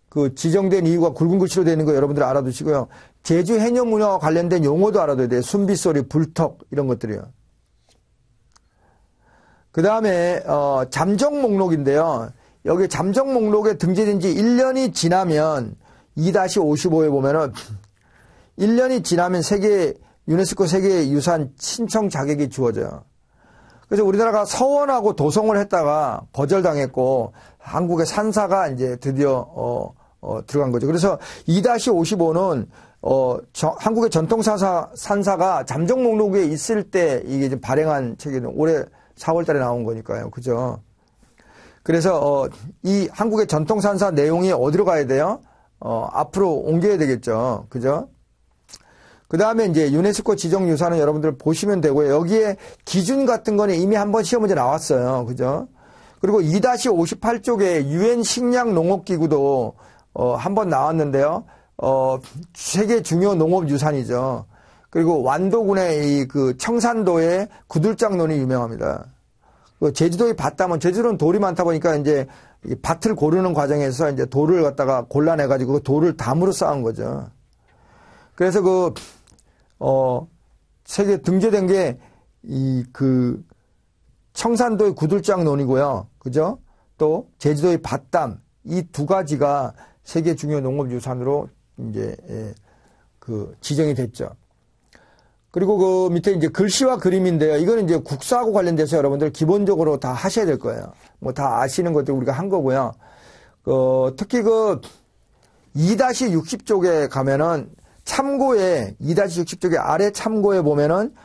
그 지정된 이유가 굵은 글씨로 되는 거 여러분들 알아두시고요. 제주 해녀 문화와 관련된 용어도 알아둬야 돼요. 순빗소리, 불턱 이런 것들이요. 그 다음에 잠정 목록인데요. 여기 잠정 목록에 등재된 지 1년이 지나면 2-55에 보면은 1년이 지나면 유네스코 세계유산 신청 자격이 주어져요. 그래서 우리나라가 서원하고 도성을 했다가 거절당했고 한국의 산사가 이제 드디어 들어간 거죠. 그래서 2-55는 한국의 산사가 잠정 목록에 있을 때 이게 좀 발행한 책이에요. 올해 4월 달에 나온 거니까요. 그죠? 그래서 이 한국의 전통산사 내용이 어디로 가야 돼요? 앞으로 옮겨야 되겠죠. 그죠? 그 다음에 이제 유네스코 지정유산은 여러분들 보시면 되고요. 여기에 기준 같은 거는 이미 한번 시험 문제 나왔어요. 그죠? 그리고 2-58쪽에 유엔 식량 농업기구도 한번 나왔는데요. 세계 중요 농업유산이죠. 그리고 완도군의 이 그 청산도의 구들장논이 유명합니다. 제주도의 밭담은 제주도는 돌이 많다 보니까 이제 이 밭을 고르는 과정에서 이제 돌을 갖다가 골라내가지고 그 돌을 담으로 쌓은 거죠. 그래서 세계 등재된 게 그 청산도의 구들장논이고요. 그죠? 또 제주도의 밭담 이 두 가지가 세계 중요 농업유산으로 이제 지정이 됐죠. 그리고 그 밑에 이제 글씨와 그림인데요. 이거는 이제 국사하고 관련돼서 여러분들 기본적으로 다 하셔야 될 거예요. 뭐 다 아시는 것들 우리가 한 거고요. 특히 2-60쪽에 가면은 참고에 2-60쪽에 아래 참고에 보면은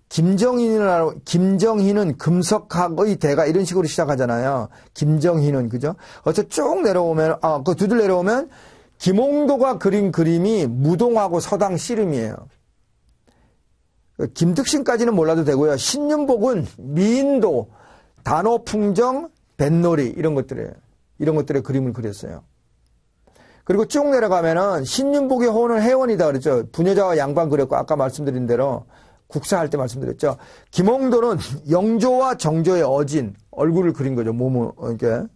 김정희는 금석학의 대가 이런 식으로 시작하잖아요. 김정희는 그죠? 어째 쭉 내려오면 그 두들 내려오면 김홍도가 그린 그림이 무동하고 서당 씨름이에요. 김득신까지는 몰라도 되고요. 신윤복은 미인도, 단오풍정, 뱃놀이 이런 것들의 그림을 그렸어요. 그리고 쭉 내려가면은 신윤복의 호는 해원이다 그랬죠. 부녀자와 양반 그렸고 아까 말씀드린 대로 국사할 때 말씀드렸죠. 김홍도는 영조와 정조의 어진 얼굴을 그린 거죠. 몸을 이렇게.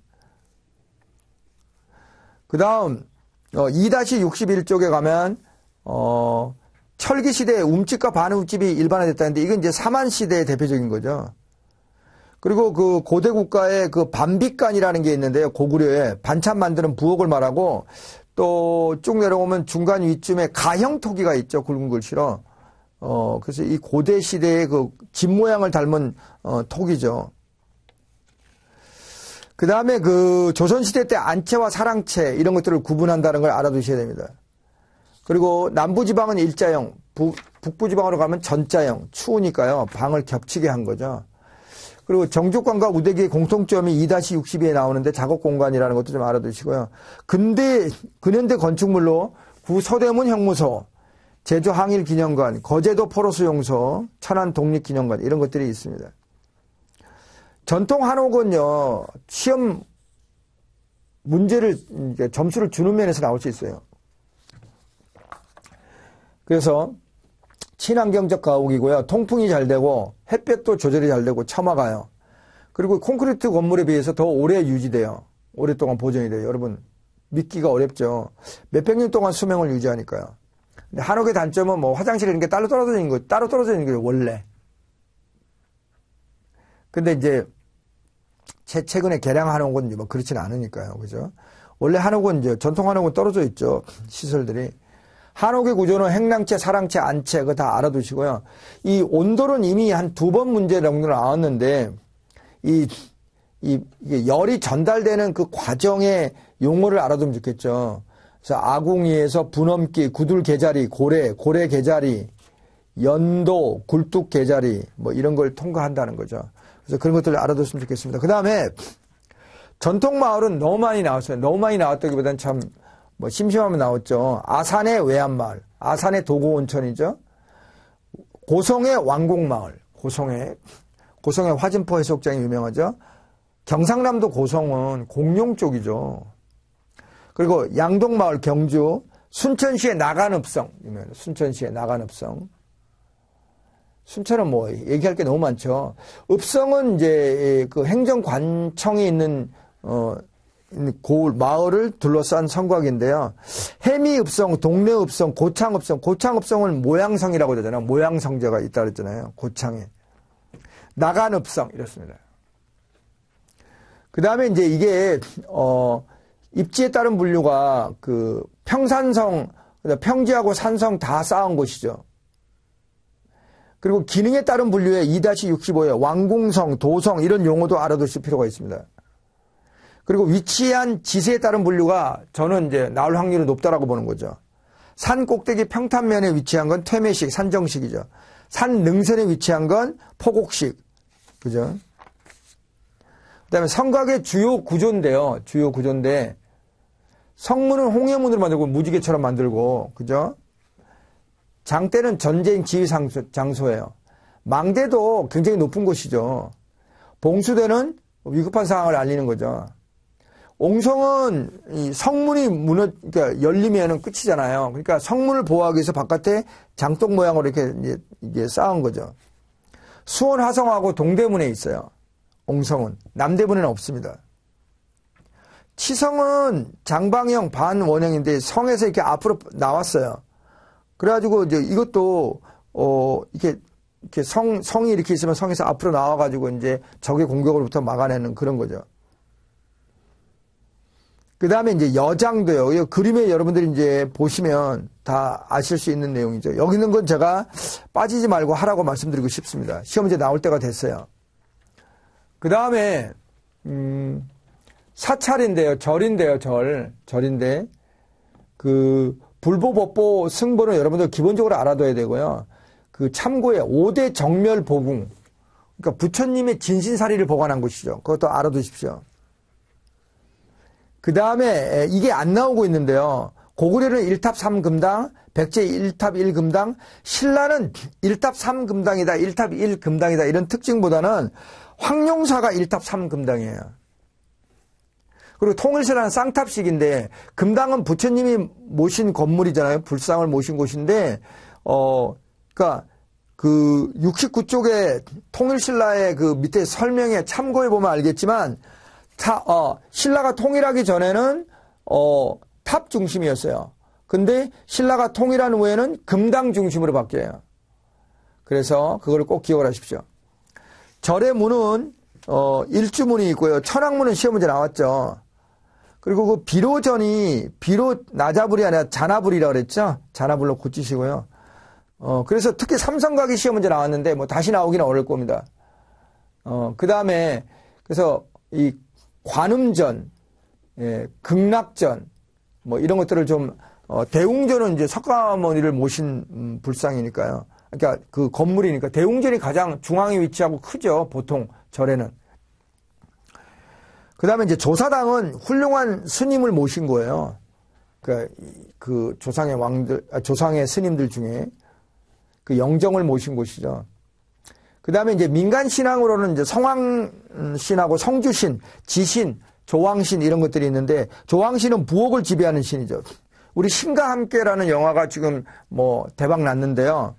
그 다음 2-61쪽에 가면 철기 시대에 움집과 반움집이 일반화됐다는데 이건 이제 사만 시대의 대표적인 거죠. 그리고 그 고대 국가에 그 반비간이라는 게 있는데요. 고구려에 반찬 만드는 부엌을 말하고 또 쭉 내려오면 중간 위쯤에 가형 토기가 있죠. 굵은 글씨로. 그래서 이 고대 시대의 그 집 모양을 닮은 토기죠. 그 다음에 그 조선시대 때 안채와 사랑채 이런 것들을 구분한다는 걸 알아두셔야 됩니다. 그리고 남부지방은 일자형, 북부지방으로 가면 전자형, 추우니까요. 방을 겹치게 한 거죠. 그리고 정족관과 우대기의 공통점이 2-62에 나오는데 작업 공간이라는 것도 좀 알아두시고요. 근현대 건축물로 구서대문 형무소, 제주 항일기념관, 거제도 포로수용소, 천안 독립기념관 이런 것들이 있습니다. 전통 한옥은요. 시험 문제를 점수를 주는 면에서 나올 수 있어요. 그래서 친환경적 가옥이고요. 통풍이 잘 되고 햇볕도 조절이 잘 되고 처마가요. 그리고 콘크리트 건물에 비해서 더 오래 유지돼요. 오랫동안 보존이 돼요. 여러분 믿기가 어렵죠. 몇백 년 동안 수명을 유지하니까요. 근데 한옥의 단점은 뭐 화장실 이런 게 따로 떨어져 있는 거예요. 원래. 근데 이제 최근에 개량 한옥은 뭐 그렇지는 않으니까요. 그죠? 원래 한옥은 이제 전통 한옥은 떨어져 있죠. 시설들이. 한옥의 구조는 행랑채, 사랑채, 안채 그거 다 알아두시고요. 이 온돌은 이미 한 2번 문제 정도 나왔는데 이게 열이 전달되는 그 과정의 용어를 알아두면 좋겠죠. 그래서 아궁이에서 분엄기, 구들 개자리, 고래 개자리, 연도, 굴뚝 개자리 뭐 이런 걸 통과한다는 거죠. 그래서 그런 것들을 알아뒀으면 좋겠습니다. 그 다음에 전통 마을은 너무 많이 나왔어요. 너무 많이 나왔다기보다는 참 뭐 심심하면 나왔죠. 아산의 외암마을, 아산의 도고온천이죠. 고성의 왕곡마을, 고성의 화진포 해수욕장이 유명하죠. 경상남도 고성은 공룡 쪽이죠. 그리고 양동마을 경주, 순천시의 나간읍성 유명해요. 순천시의 나간읍성. 순천은 뭐 얘기할 게 너무 많죠. 읍성은 이제 그 행정관청이 있는 마을을 둘러싼 성곽인데요. 해미읍성, 동래읍성, 고창읍성. 고창읍성은 모양성이라고 그러잖아요. 모양성제가 있다 그랬잖아요. 고창에. 나간읍성 이렇습니다. 그 다음에 이제 이게 입지에 따른 분류가 그 평산성, 평지하고 산성 다 쌓은 곳이죠. 그리고 기능에 따른 분류에 2-65에 왕궁성, 도성 이런 용어도 알아두실 필요가 있습니다. 그리고 위치한 지세에 따른 분류가 저는 이제 나올 확률이 높다라고 보는 거죠. 산 꼭대기 평탄면에 위치한 건 퇴매식, 산정식이죠. 산 능선에 위치한 건 포곡식. 그죠? 그 다음에 성곽의 주요 구조인데요. 주요 구조인데 성문은 홍해문으로 만들고 무지개처럼 만들고, 그죠? 장대는 전쟁 지휘 장소예요. 망대도 굉장히 높은 곳이죠. 봉수대는 위급한 상황을 알리는 거죠. 옹성은 이 성문이 그러니까 열리면은 끝이잖아요. 그러니까 성문을 보호하기 위해서 바깥에 장독 모양으로 이렇게 이게 쌓은 거죠. 수원 화성하고 동대문에 있어요. 옹성은. 남대문에는 없습니다. 치성은 장방형 반원형인데 성에서 이렇게 앞으로 나왔어요. 그래가지고 이제 이것도 이렇게 성이 이렇게 있으면 성에서 앞으로 나와가지고 이제 적의 공격으로부터 막아내는 그런 거죠. 그 다음에 이제 여장도요. 이 그림에 여러분들이 이제 보시면 다 아실 수 있는 내용이죠. 여기 있는 건 제가 빠지지 말고 하라고 말씀드리고 싶습니다. 시험 문제 나올 때가 됐어요. 그 다음에 사찰인데요. 절인데요. 절인데 그 불보법보 승보는 여러분들 기본적으로 알아둬야 되고요. 그 참고에 5대 정멸 보궁, 그러니까 부처님의 진신사리를 보관한 곳이죠. 그것도 알아두십시오. 그 다음에 이게 안 나오고 있는데요. 고구려는 1탑 3금당, 백제 1탑 1금당, 신라는 1탑 3금당이다, 1탑 1금당이다 이런 특징보다는 황룡사가 1탑 3금당이에요. 그리고 통일신라는 쌍탑식인데 금당은 부처님이 모신 건물이잖아요. 불상을 모신 곳인데 그러니까 그 69쪽에 통일신라의 그 밑에 설명에 참고해 보면 알겠지만 신라가 통일하기 전에는 탑 중심이었어요. 근데 신라가 통일한 후에는 금당 중심으로 바뀌어요. 그래서 그걸 꼭 기억을 하십시오. 절의 문은 일주문이 있고요. 천왕문은 시험 문제 나왔죠. 그리고 그 비로전이 나자불이 아니라 자나불이라고 그랬죠. 자나불로 고치시고요. 그래서 특히 삼성각이 시험 문제 나왔는데 뭐 다시 나오기는 어려울 겁니다. 그 다음에 그래서 이 관음전, 극락전 뭐 이런 것들을 좀 대웅전은 이제 석가모니를 모신 불상이니까요. 그러니까 그 건물이니까 대웅전이 가장 중앙에 위치하고 크죠. 보통 절에는. 그 다음에 이제 조사당은 훌륭한 스님을 모신 거예요. 그 조상의 왕들, 조상의 스님들 중에 그 영정을 모신 곳이죠. 그 다음에 이제 민간 신앙으로는 이제 성왕신하고 성주신, 지신, 조왕신 이런 것들이 있는데, 조왕신은 부옥을 지배하는 신이죠. 우리 신과 함께라는 영화가 지금 뭐 대박 났는데요.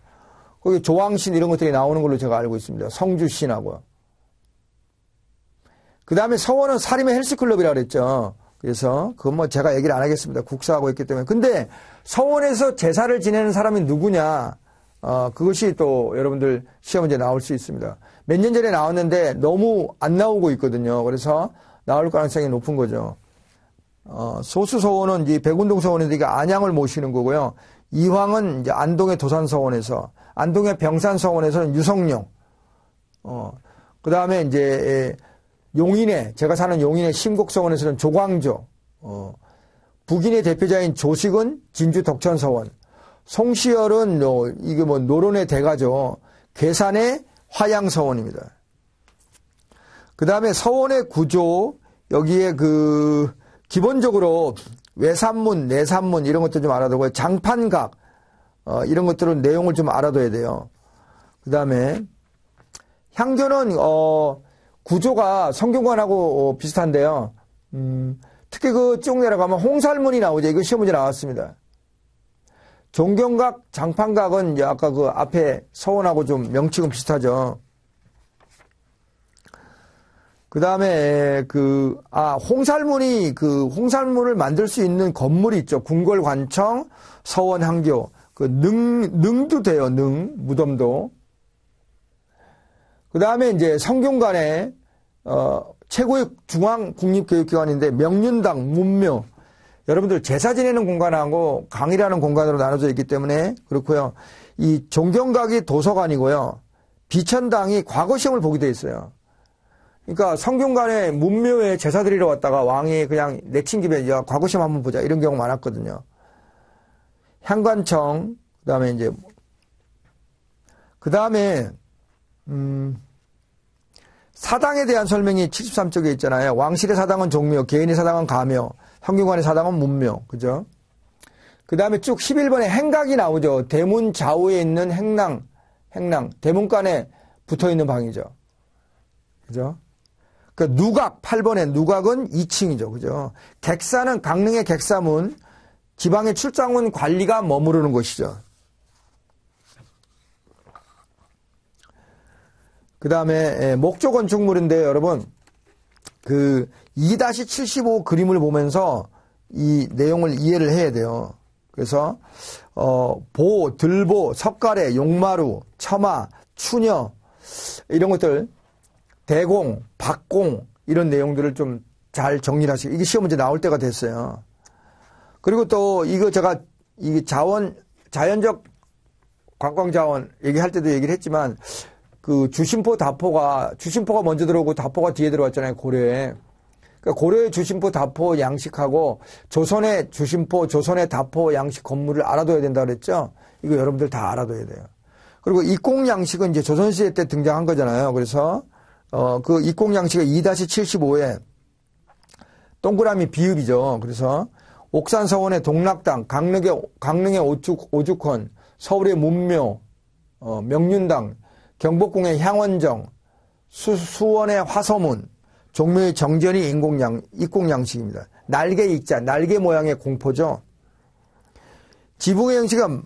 거기 조왕신 이런 것들이 나오는 걸로 제가 알고 있습니다. 성주신하고요. 그 다음에 서원은 사림의 헬스클럽이라고 그랬죠. 그래서 그건 뭐 제가 얘기를 안 하겠습니다. 국사하고 있기 때문에. 근데 서원에서 제사를 지내는 사람이 누구냐? 그것이 또 여러분들 시험 문제 나올 수 있습니다. 몇 년 전에 나왔는데 너무 안 나오고 있거든요. 그래서 나올 가능성이 높은 거죠. 소수 서원은 이제 백운동 서원에서 이게 안양을 모시는 거고요. 이황은 이제 안동의 도산서원에서, 안동의 병산서원에서는 유성룡. 그 다음에 이제 용인에, 제가 사는 용인의 신곡서원에서는 조광조. 북인의 대표자인 조식은 진주 덕천서원. 송시열은 이게 뭐 노론의 대가죠. 괴산의 화양서원입니다. 그 다음에 서원의 구조, 여기에 기본적으로 외산문, 내산문 이런 것도 좀 알아두고요. 장판각, 이런 것들은 내용을 좀 알아둬야 돼요. 그 다음에 향교는, 구조가 성균관하고 비슷한데요. 특히 쭉 내려가면 홍살문이 나오죠. 이거 시험 문제 나왔습니다. 종경각, 장판각은 이제 아까 그 앞에 서원하고 좀 명칭은 비슷하죠. 그 다음에 홍살문이 홍살문을 만들 수 있는 건물이 있죠. 궁궐관청, 서원, 향교. 능도 돼요. 무덤도. 그 다음에 이제 성균관에, 최고의 중앙 국립교육기관인데 명륜당, 문묘. 여러분들 제사 지내는 공간하고 강의라는 공간으로 나눠져 있기 때문에 그렇고요. 이 종경각이 도서관이고요. 비천당이 과거 시험을 보게 돼 있어요. 그러니까 성균관에 문묘에 제사 드리러 왔다가 왕이 그냥 내친김에 야, 과거 시험 한번 보자 이런 경우 많았거든요. 향관청, 그다음에 이제 그다음에 사당에 대한 설명이 73쪽에 있잖아요. 왕실의 사당은 종묘, 개인의 사당은 가묘, 성균관의 사당은 문묘. 그죠? 그 다음에 쭉 11번에 행각이 나오죠. 대문 좌우에 있는 행랑. 대문간에 붙어 있는 방이죠. 그죠? 누각, 8번에 누각은 2층이죠. 그죠? 객사는 강릉의 객사문, 지방의 출장문 관리가 머무르는 곳이죠. 그 다음에 목조 건축물인데 여러분 2-75 그림을 보면서 이 내용을 이해를 해야 돼요. 그래서 보, 들보, 석가래, 용마루, 처마, 추녀 이런 것들 대공, 박공 이런 내용들을 좀 잘 정리를 하시고 이게 시험 문제 나올 때가 됐어요. 그리고 또 이거 제가 이 자연적 관광자원 얘기할 때도 얘기를 했지만 주심포가 먼저 들어오고 다포가 뒤에 들어왔잖아요. 고려에. 그러니까 고려의 주심포, 다포 양식하고 조선의 주심포, 조선의 다포 양식 건물을 알아둬야 된다 그랬죠. 이거 여러분들 다 알아둬야 돼요. 그리고 입공 양식은 이제 조선시대 때 등장한 거잖아요. 그래서 그 입공 양식은 2-75에 동그라미 비읍이죠. 그래서 옥산서원의 동락당, 강릉의 오죽헌, 서울의 문묘, 명륜당, 경복궁의 향원정, 수원의 화서문, 종묘의 정전이 입공양식입니다. 날개 입자, 날개 모양의 공포죠. 지붕의 형식은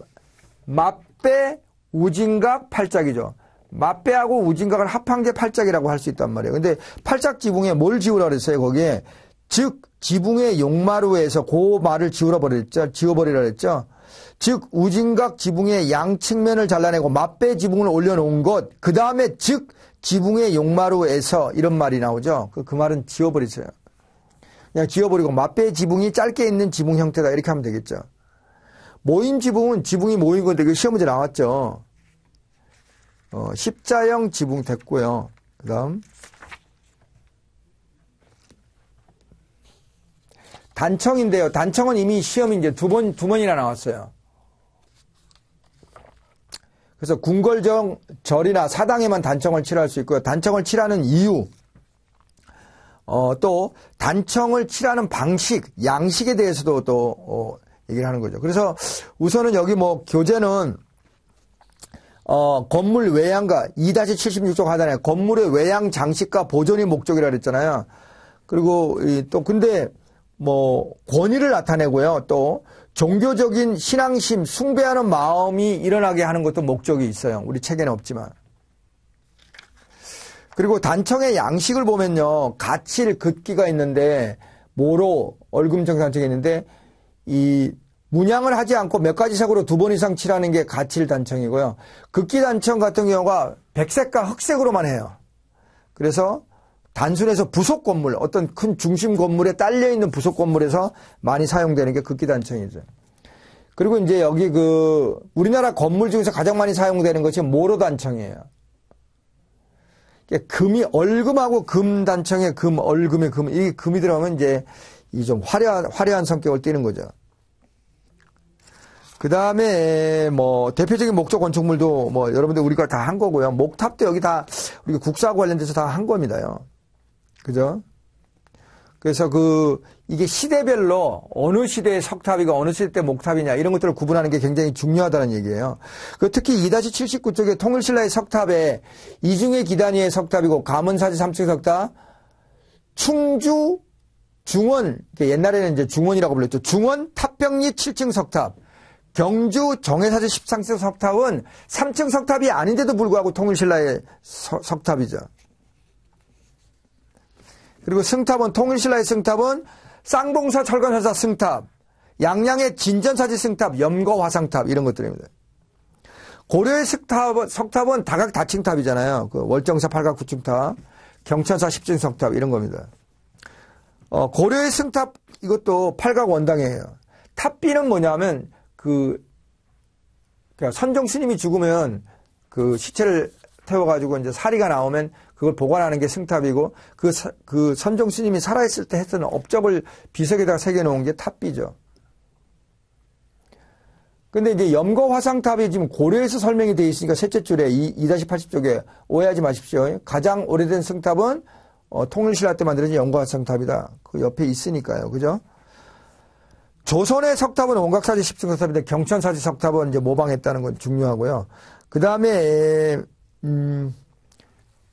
맞배, 우진각, 팔짝이죠. 맞배하고 우진각을 합한 게 팔짝이라고 할 수 있단 말이에요. 근데 팔짝 지붕에 뭘 지우라 그랬어요, 거기에? 즉, 지붕의 용마루에서 그 말을 지워버리라 그랬죠. 즉 우진각 지붕의 양측면을 잘라내고 맞배 지붕을 올려놓은 것, 그 다음에 즉 지붕의 용마루에서 이런 말이 나오죠. 그 말은 지워버리세요. 그냥 지워버리고 맞배 지붕이 짧게 있는 지붕 형태다 이렇게 하면 되겠죠. 모인 지붕은 지붕이 모인 건데 그 시험 문제 나왔죠. 십자형 지붕 됐고요. 그 다음 단청인데요. 단청은 이미 시험이 이제 두 번이나 나왔어요. 그래서 궁궐정 절이나 사당에만 단청을 칠할 수 있고요. 단청을 칠하는 이유, 또 단청을 칠하는 방식, 양식에 대해서도 또 얘기를 하는 거죠. 그래서 우선은 여기 뭐 교재는 건물 외양과 2-76쪽 하단에 건물의 외양 장식과 보존이 목적이라 그랬잖아요. 그리고 또 근데 뭐 권위를 나타내고요. 또 종교적인 신앙심, 숭배하는 마음이 일어나게 하는 것도 목적이 있어요. 우리 책에는 없지만. 그리고 단청의 양식을 보면요. 가칠, 긋기가 있는데 모로, 얼금정 단청이 있는데 이 문양을 하지 않고 몇 가지 색으로 2번 이상 칠하는 게 가칠 단청이고요. 긋기 단청 같은 경우가 백색과 흑색으로만 해요. 그래서 단순해서 부속 건물, 어떤 큰 중심 건물에 딸려있는 부속 건물에서 많이 사용되는 게 긋기 단청이죠. 그리고 이제 여기 우리나라 건물 중에서 가장 많이 사용되는 것이 모로 단청이에요. 금이 얼금하고 금 단청에 금, 얼금에 금, 이 금이 들어가면 이제 이 좀 화려한 성격을 띠는 거죠. 그 다음에 뭐 대표적인 목조 건축물도 뭐 여러분들 우리가 다 한 거고요. 목탑도 여기 다 우리 국사하고 관련돼서 다 한 겁니다요. 그죠? 그래서 이게 시대별로 어느 시대의 석탑이고 어느 시대 때 목탑이냐 이런 것들을 구분하는 게 굉장히 중요하다는 얘기예요. 특히 2-79쪽에 통일신라의 석탑에 이중의 기단위의 석탑이고 가문사지 3층 석탑, 충주 중원, 옛날에는 이제 중원이라고 불렀죠. 중원 탑병리 7층 석탑, 경주 정해사지 13층 석탑은 3층 석탑이 아닌데도 불구하고 통일신라의 석탑이죠. 그리고 승탑은 통일신라의 승탑은 쌍봉사 철관사사 승탑, 양양의 진전사지 승탑, 염거화상탑 이런 것들입니다. 고려의 석탑은 다각 다층탑이잖아요. 월정사 8각 9층탑, 경천사 10층 석탑 이런 겁니다. 고려의 승탑 이것도 8각 원당이에요. 탑비는 뭐냐면 그러니까 선종 스님이 죽으면 시체를 태워가지고 이제 사리가 나오면 그걸 보관하는 게 승탑이고 그 선종 스님이 살아있을 때 했던 업적을 비석에다가 새겨놓은 게 탑비죠. 근데 이제 염거화상탑이 지금 고려에서 설명이 되어 있으니까 셋째 줄에 2-80쪽에 오해하지 마십시오. 가장 오래된 승탑은 통일신라 때 만들어진 염거화상탑이다. 그 옆에 있으니까요. 그죠? 조선의 석탑은 원각사지 10층 석탑인데 경천사지 석탑은 이제 모방했다는 건 중요하고요. 그 다음에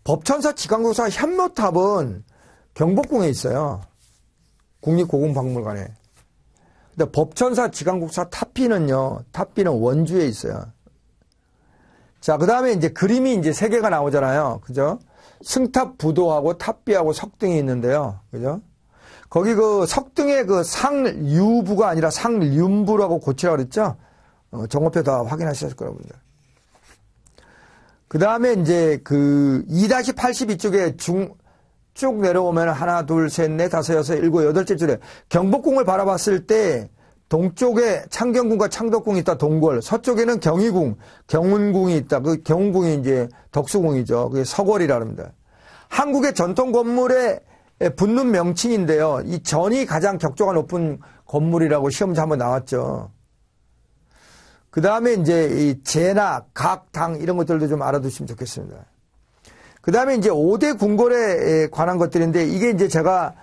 법천사 지강국사 현묘탑은 경복궁에 있어요. 국립고궁박물관에. 근데 법천사 지강국사 탑비는요. 탑비는 원주에 있어요. 자, 그 다음에 이제 그림이 이제 3개가 나오잖아요. 그죠? 승탑 부도하고 탑비하고 석등이 있는데요. 그죠? 거기 석등의 상류부가 아니라 상륜부라고 고치라고 그랬죠? 정호표 다 확인하셨을 거라고 봅니다. 그 다음에 이제 2-82쪽에 쭉 내려오면 하나, 둘, 셋, 넷, 다섯, 여섯, 일곱, 여덟째 줄에 경복궁을 바라봤을 때 동쪽에 창경궁과 창덕궁이 있다, 동궐. 서쪽에는 경희궁, 경운궁이 있다. 그 경운궁이 이제 덕수궁이죠. 그게 서궐이라 합니다. 한국의 전통 건물에 붙는 명칭인데요. 이 전이 가장 격조가 높은 건물이라고 시험지 한번 나왔죠. 그 다음에 이제 이 제나, 각, 당 이런 것들도 좀 알아두시면 좋겠습니다. 그 다음에 이제 5대 궁궐에 관한 것들인데 이게 이제 제가,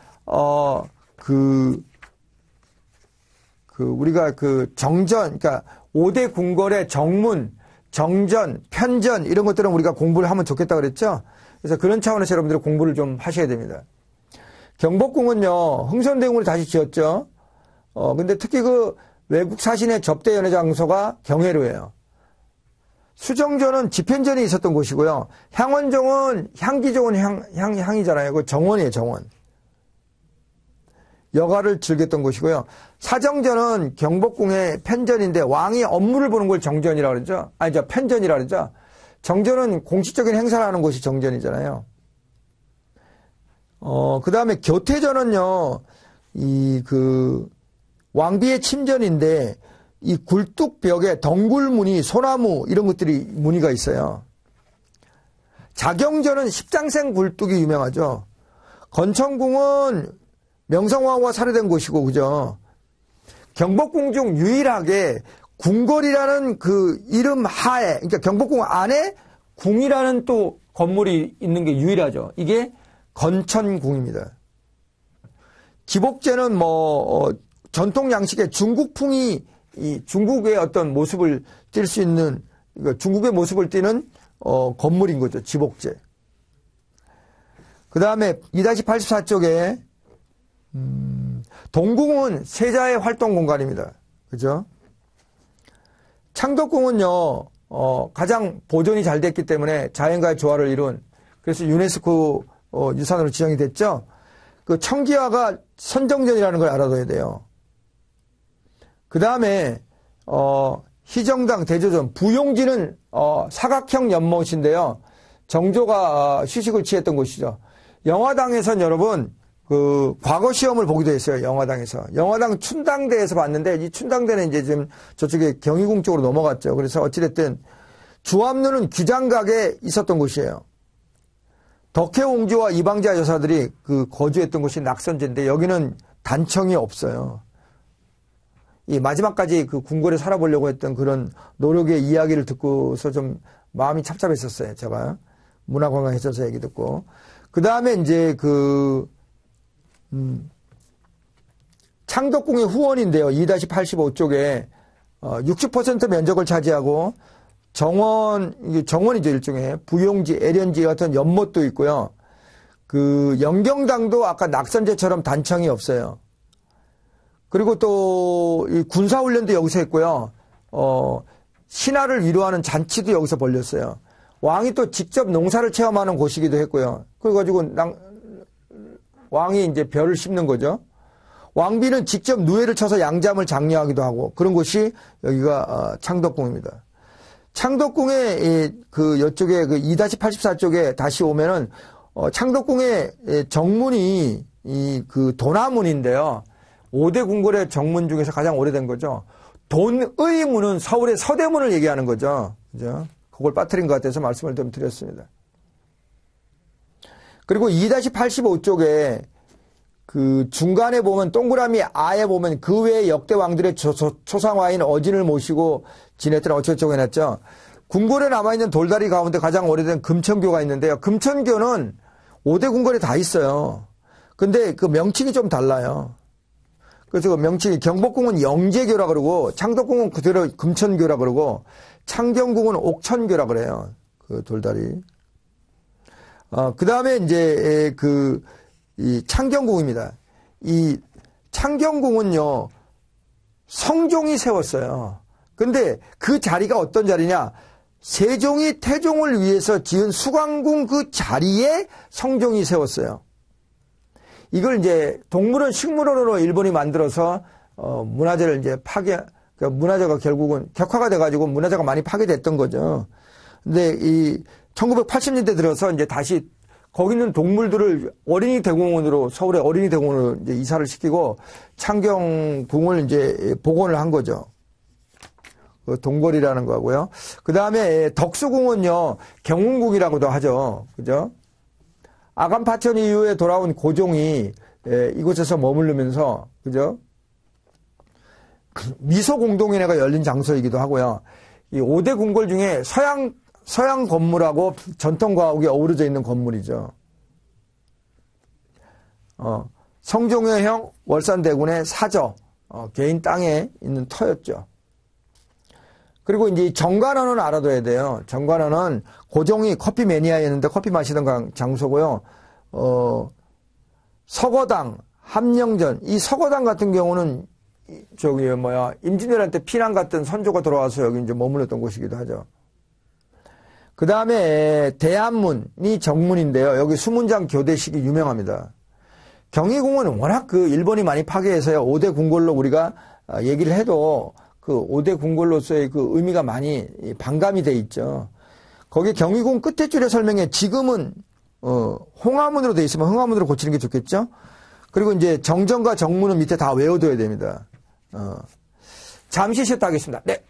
우리가 정전, 그러니까 5대 궁궐의 정문, 정전, 편전 이런 것들은 우리가 공부를 하면 좋겠다고 그랬죠. 그래서 그런 차원에서 여러분들이 공부를 좀 하셔야 됩니다. 경복궁은요, 흥선대궁을 다시 지었죠. 근데 특히 외국 사신의 접대 연회 장소가 경회로예요. 수정전은 집현전이 있었던 곳이고요. 향원정은 향기 좋은 향이잖아요. 그 정원이에요, 정원. 여가를 즐겼던 곳이고요. 사정전은 경복궁의 편전인데 왕이 업무를 보는 걸 정전이라고 그러죠. 아니죠, 편전이라고 그러죠. 정전은 공식적인 행사를 하는 곳이 정전이잖아요. 그 다음에 교태전은요, 왕비의 침전인데, 이 굴뚝벽에 덩굴무늬, 소나무, 이런 것들이 무늬가 있어요. 자경전은 십장생 굴뚝이 유명하죠. 건천궁은 명성황후가 살해된 곳이고, 그죠? 경복궁 중 유일하게 궁궐이라는 그 이름 하에, 그러니까 경복궁 안에 궁이라는 또 건물이 있는 게 유일하죠. 이게 건천궁입니다. 기복제는 전통 양식의 중국풍이 이 중국의 어떤 모습을 띌 수 있는, 그러니까 중국의 모습을 띠는 건물인 거죠. 지복제. 그 다음에 2-84쪽에 동궁은 세자의 활동 공간입니다. 그죠? 창덕궁은요, 가장 보존이 잘 됐기 때문에 자연과의 조화를 이룬, 그래서 유네스코 유산으로 지정이 됐죠. 그 청기화가 선정전이라는 걸 알아둬야 돼요. 그 다음에 희정당 대조전 부용지는 사각형 연못인데요. 정조가 휴식을 취했던 곳이죠. 영화당에선 여러분 그 과거 시험을 보기도 했어요. 영화당에서. 영화당 춘당대에서 봤는데 이 춘당대는 이제 지금 저쪽에 경희궁 쪽으로 넘어갔죠. 그래서 어찌됐든 주암루는 규장각에 있었던 곳이에요. 덕혜옹주와 이방자 여사들이 그 거주했던 곳이 낙선제인데 여기는 단청이 없어요. 이 마지막까지 그 궁궐에 살아보려고 했던 그런 노력의 이야기를 듣고서 좀 마음이 찹찹했었어요. 제가 문화관광했어서 얘기 듣고. 그 다음에 이제 창덕궁의 후원인데요. 2-85쪽에 60% 면적을 차지하고 정원이죠. 일종의 부용지, 애련지 같은 연못도 있고요. 그 영경당도 아까 낙선제처럼 단청이 없어요. 그리고 또 이 군사훈련도 여기서 했고요. 신하를 위로하는 잔치도 여기서 벌렸어요. 왕이 또 직접 농사를 체험하는 곳이기도 했고요. 그래가지고 왕이 이제 벼를 심는 거죠. 왕비는 직접 누에를 쳐서 양잠을 장려하기도 하고 그런 곳이 여기가 창덕궁입니다. 창덕궁의 이쪽에 그 2-84쪽에 다시 오면은 창덕궁의 정문이 그 도나문인데요. 5대 궁궐의 정문 중에서 가장 오래된 거죠. 돈의 문은 서울의 서대문을 얘기하는 거죠. 그죠? 그걸 빠뜨린 것 같아서 말씀을 좀 드렸습니다. 그리고 2-85쪽에 그 중간에 보면 동그라미 아에 보면 그 외의 역대 왕들의 초상화인 어진을 모시고 지냈던 어쩌고저쩌고 해놨죠. 궁궐에 남아있는 돌다리 가운데 가장 오래된 금천교가 있는데요. 금천교는 5대 궁궐에 다 있어요. 근데 그 명칭이 좀 달라요. 그래서 그 명칭이 경복궁은 영제교라 그러고 창덕궁은 그대로 금천교라 그러고 창경궁은 옥천교라 그래요. 그 돌다리. 그 다음에 이제 이 창경궁입니다. 이 창경궁은요, 성종이 세웠어요. 근데 그 자리가 어떤 자리냐? 세종이 태종을 위해서 지은 수광궁 그 자리에 성종이 세웠어요. 이걸 이제 동물원 식물원으로 일본이 만들어서 문화재를 이제 그러니까 문화재가 결국은 격화가 돼가지고 문화재가 많이 파괴됐던 거죠. 근데 이 1980년대 들어서 이제 다시 거기 있는 동물들을 어린이 대공원으로 서울의 어린이 대공원으로 이제 이사를 시키고 창경궁을 이제 복원을 한 거죠. 그 동궐이라는 거고요. 그 다음에 덕수궁은요 경운궁이라고도 하죠. 그죠? 아간 파천 이후에 돌아온 고종이 이곳에서 머무르면서 그죠? 미소공동회가 열린 장소이기도 하고요. 이 5대 궁궐 중에 서양 건물하고 전통과학이 어우러져 있는 건물이죠. 성종여형 월산대군의 사저, 개인 땅에 있는 터였죠. 그리고 이제 정관원은 알아둬야 돼요. 정관원은 고종이 커피 매니아였는데 커피 마시던 장소고요. 서거당, 함령전, 이 서거당 같은 경우는 임진왜란때 피난 갔던 선조가 돌아와서 여기 이제 머물렀던 곳이기도 하죠. 그 다음에 대안문이 정문인데요. 여기 수문장 교대식이 유명합니다. 경희궁은 워낙 그 일본이 많이 파괴해서요. 5대 궁궐로 우리가 얘기를 해도 그 5대 궁궐로서의 그 의미가 많이 반감이 돼 있죠. 거기 경희궁 끝에 줄에 설명해 지금은 홍화문으로 돼 있으면 홍화문으로 고치는 게 좋겠죠. 그리고 이제 정정과 정문은 밑에 다 외워둬야 됩니다. 잠시 쉬었다 하겠습니다. 네.